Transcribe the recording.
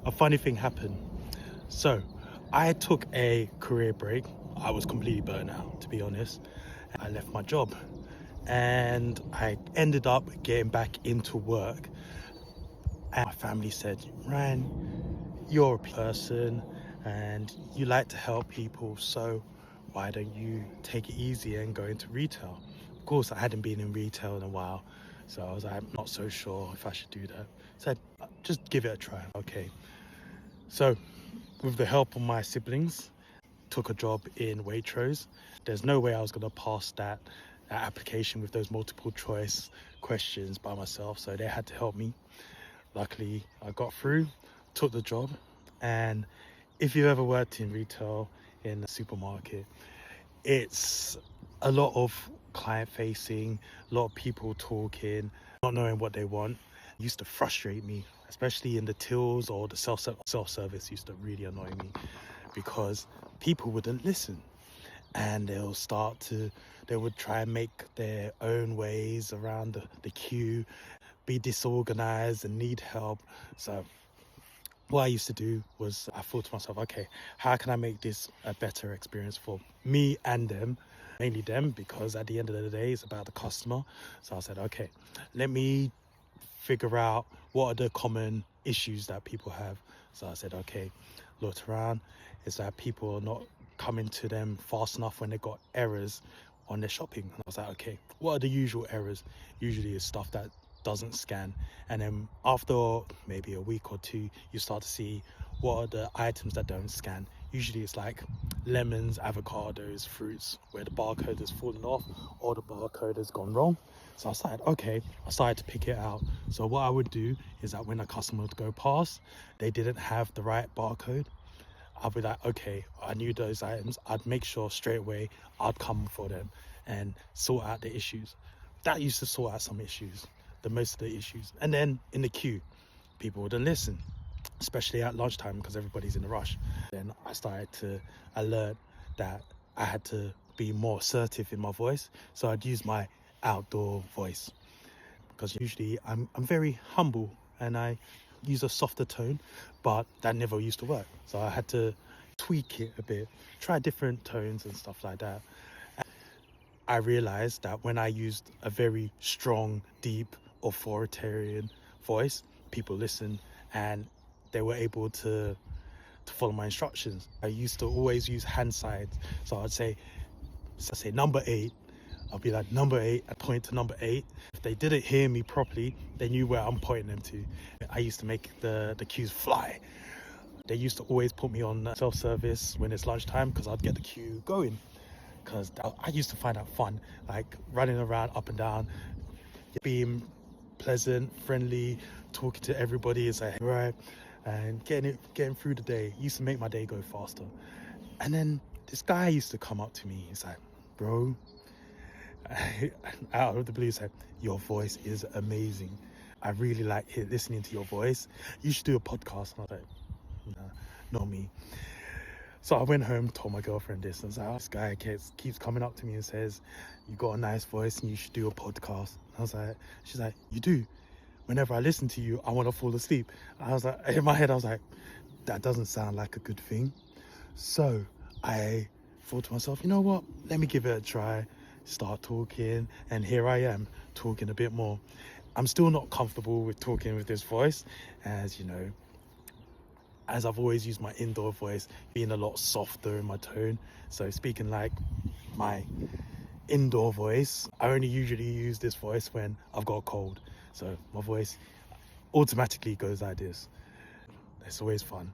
a funny thing happened. So, I took a career break. I was completely burnt out, to be honest. I left my job and I ended up getting back into work. And my family said, Ryan, you're a person and you like to help people, so why don't you take it easy and go into retail? Of course, I hadn't been in retail in a while, so I was like, not so sure if I should do that. Said, just give it a try. Okay. So, with the help of my siblings, took a job in Waitrose. There's no way I was going to pass that application with those multiple choice questions by myself, so they had to help me. Luckily, I got through, took the job, and if you've ever worked in retail in a supermarket, it's a lot of client facing, a lot of people talking, not knowing what they want. It used to frustrate me, especially in the tills or the self-service used to really annoy me because people wouldn't listen and they would try and make their own ways around the queue, be disorganized and need help. So what I used to do was I thought to myself, okay, how can I make this a better experience for me and them? Mainly them, because at the end of the day, it's about the customer. So I said, okay, let me figure out what are the common issues that people have. So I said, okay, looked around, is that people are not coming to them fast enough when they got errors on their shopping. And I was like, okay, what are the usual errors? Usually it's stuff that doesn't scan, and then after maybe a week or two you start to see what are the items that don't scan. Usually it's like lemons, avocados, fruits where the barcode has fallen off or the barcode has gone wrong. So I started to pick it out. So what I would do is that when a customer would go past, they didn't have the right barcode, I'd be like, okay, I knew those items. I'd make sure straight away I'd come for them and sort out the issues. That used to sort out some issues, the most of the issues. And then in the queue, people wouldn't listen, especially at lunchtime because everybody's in a rush. Then I learned that I had to be more assertive in my voice. So I'd use my outdoor voice because usually I'm very humble and I use a softer tone, but that never used to work. So I had to tweak it a bit, try different tones and stuff like that. I realized that when I used a very strong, deep, authoritarian voice, people listened and they were able to follow my instructions. I used to always use hand signs. So I'd say number 8. I'll be like, number 8, I point to number 8. If they didn't hear me properly, they knew where I'm pointing them to. I used to make the queues fly. They used to always put me on self-service when it's lunchtime because I'd get the queue going. Because I used to find that fun, like running around up and down, being pleasant, friendly, talking to everybody, is like, right, and getting through the day. It used to make my day go faster. And then this guy used to come up to me. He's like, bro, out of the blue, said, your voice is amazing. I really like listening to your voice. You should do a podcast. And I was like, nah, not me. So I went home, told my girlfriend this, and I was like, oh, this guy keeps coming up to me and says, you got a nice voice and you should do a podcast. And I was like, she's like, you do? Whenever I listen to you, I want to fall asleep. I was like, in my head, I was like, that doesn't sound like a good thing. So I thought to myself, you know what? Let me give it a try, start talking, and here I am talking a bit more. I'm still not comfortable with talking with this voice, as you know, as I've always used my indoor voice, being a lot softer in my tone. So speaking like my indoor voice, I only usually use this voice when I've got a cold. So my voice automatically goes like this. It's always fun.